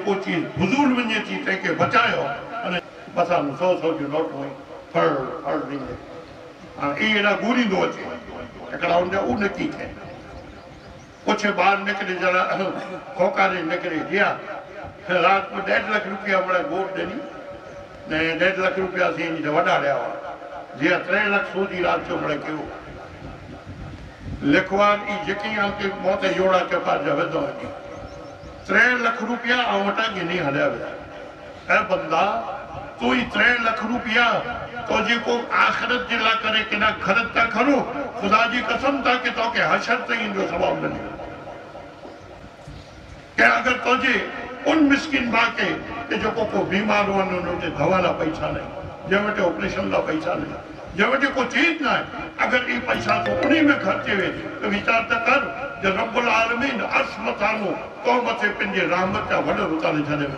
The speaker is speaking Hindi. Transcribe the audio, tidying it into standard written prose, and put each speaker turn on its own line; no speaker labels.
को चीज फुजूल वञे थी तंहिंखे बचायो अने बसा 100 जो नोट हुई फड़ फड़ ॾींदे हाणे इहे एॾा घूरींदो अचे हिकिड़ा हुनजा उ नकी थिए कुछ ॿार निकिरे जरा खोकारे निकिरे जिया रात में 1.5 लाख रुपया बड़े गोट ॾिनी ने 1.5 लाख रुपया से इन वॾा ॾिया हुआ जिया 3 लाख सोची रात जो बड़े कयो लिखवान ई जेकी आके मौत योड़ा चपा जवेदो 3 लाख रुपया आवटा गिनी हलिया विया ऐ बंदा तू ही 3 लाख रुपया तो जी को आखिरत जे ला करे केना खर्च था करो खुदा जी कसम था कि तो के हशर तई जो सवाब न के अगर तो जी उन मिस्किन बाके के जो को बीमार वन उनके दवा ला पैसा नहीं जे वटे ऑपरेशन ला पैसा नहीं जे वटे को चीज ना है अगर ये पैसा तो उन्हीं में खर्चे हुए तो विचार तक कर जो रब्बुल आलमीन अर्श मथानो तो मथे पिंजे रहमत का वडो उतारे छने